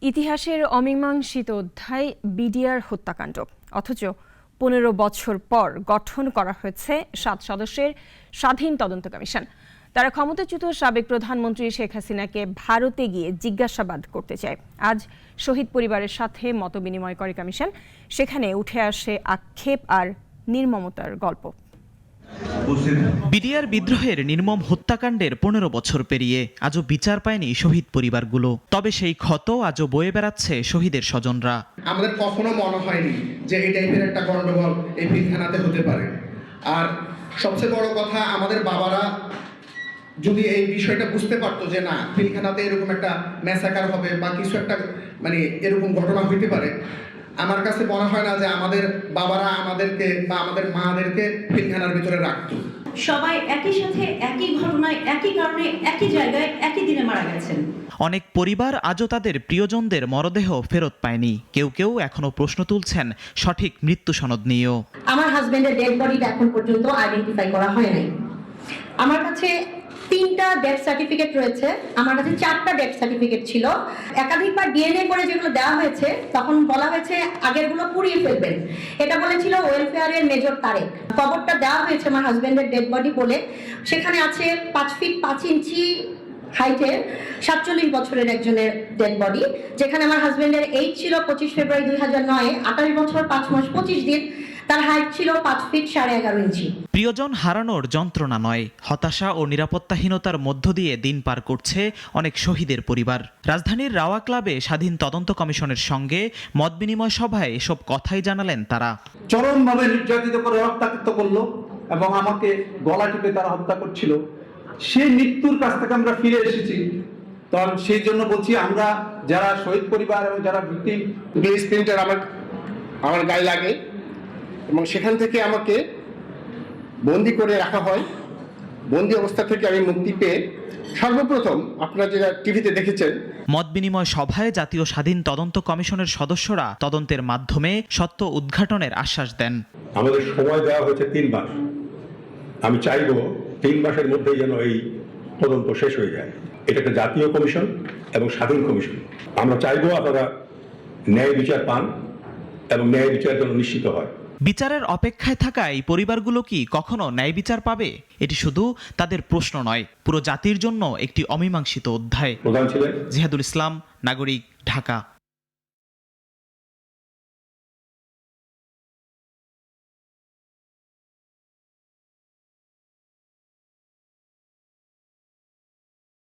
ইতিহাসের অমীমাংসিত অধ্যায় বিডিআর হত্যাকাণ্ড, অথচ ১৫ বছর পর গঠন করা হয়েছে ৭ সদস্যের স্বাধীন তদন্ত কমিশন। তারা ক্ষমতাচ্যুত সাবেক প্রধানমন্ত্রী শেখ হাসিনাকে ভারতে গিয়ে জিজ্ঞাসাবাদ করতে চায়। আজ শহীদ পরিবারের সাথে মতবিনিময় করে কমিশন। সেখানে উঠে আসে আক্ষেপ আর নির্মমতার গল্প। বিডিআর বিদ্রোহের নির্মম হত্যাকাণ্ডের ১৫ বছর পেরিয়ে আজও বিচার পায়নি শহীদ পরিবারগুলো। তবে সেই ক্ষত আজও বয়ে বেড়াচ্ছে শহীদের স্বজনরা। আমাদের কখনো মনে হয়নি যে এই টাইপের একটা গন্ডগোল এই পিলখানাতে হতে পারে। আর সবচেয়ে বড় কথা, আমাদের বাবারা যদি এই বিষয়টা বুঝতে পারতো যে না, পিলখানাতে এরকম একটা ম্যাসাকার হবে বা কিছু একটা এরকম ঘটনা হইতে পারে, আমার কাছে মনে হয় না যে আমাদের বাবারা আমাদেরকে বা আমাদের মাদেরকে পিলখানার ভিতরে রাখতো। সবাই একই সাথে একই ঘটনায় একই কারণে একই জায়গায় একই দিনে মারা গেছেন। অনেক পরিবার আজও তাদের প্রিয়জনদের মরদেহ ফেরত পায়নি। কেউ কেউ এখনো প্রশ্ন তুলছেন সঠিক মৃত্যু সনদ নিয়েও। আমার হাজবেন্ডের ডেড বডিটা এখন পর্যন্ত আইডেন্টিফাই করা হয় নাই। আমার কাছে 3টা ডেথ সার্টিফিকেট রয়েছে, আমার কাছে 4টা ডেথ সার্টিফিকেট ছিল। একাধিকবার ডিএনএ করে যেগুলো দেওয়া হয়েছে তখন বলা হয়েছে আগেরগুলো পুড়িয়ে ফেলবেন, এটা বলেছিল ওয়েলফেয়ারের মেজর তারেক। কবরটা দেওয়া হয়েছে আমার হাজবেন্ডের ডেড বডি বলে, সেখানে আছে 5 ফিট 5 ইঞ্চি হাইটের 47 বছরের একজনের ডেড বডি, যেখানে আমার হাজবেন্ডের এইজ ছিল 25 ফেব্রুয়ারি 2009, 28 বছর 5 মাস 25 দিন, তার হাইট ছিল 5 ফিট 11.5 ইঞ্চি। প্রিয়জন হারানোর যন্ত্রণা নয়, হতাশা ও নিরাপত্তাহীনতার মধ্য দিয়ে দিন পার করছে অনেক শহীদের পরিবার। রাজধানীর রাওয়া ক্লাবে স্বাধীন তদন্ত কমিশনের সঙ্গে মতবিনিময় সভায় এসব কথাই জানালেন তারা। চরমভাবে নির্যাতিত করে রক্তাক্ত করলো এবং আমাকে গলা টিপে তারা হত্যা করছিল। সেই মৃত্যুর কাছ থেকে আমরা ফিরে এসেছি। তখন সেই জন্য বলছি, আমরা যারা শহীদ পরিবার এবং যারা ভিকটিম, গ্লেজ প্রিন্টার আমার গায়ে লাগে এবং সেখান থেকে আমাকে বন্দি করে রাখা হয়। বন্দি অবস্থা থেকে আমি মুক্তি পেয়ে সর্বপ্রথম আপনারা যেটা টিভিতে দেখেছেন, মতবিনিময় সভায় জাতীয় স্বাধীন তদন্ত কমিশনের সদস্যরা তদন্তের মাধ্যমে সত্য উদ্ঘাটনের আশ্বাস দেন। আমাদের সময় দেওয়া হয়েছে 3 মাস। আমি চাইব 3 মাসের মধ্যেই যেন এই তদন্ত শেষ হয়ে যায়। এটা একটা জাতীয় কমিশন এবং স্বাধীন কমিশন। আমরা চাইব আপনারা ন্যায় বিচার পান এবং ন্যায় বিচার যেন নিশ্চিত হয়। বিচারের অপেক্ষায় থাকা এই পরিবারগুলো কি কখনো ন্যায় বিচার পাবে? এটি শুধু তাদের প্রশ্ন নয়, পুরো জাতির জন্য একটি অমীমাংসিত অধ্যায়। প্রধান ছিলেন জিহাদুল ইসলাম, নাগরিক, ঢাকা।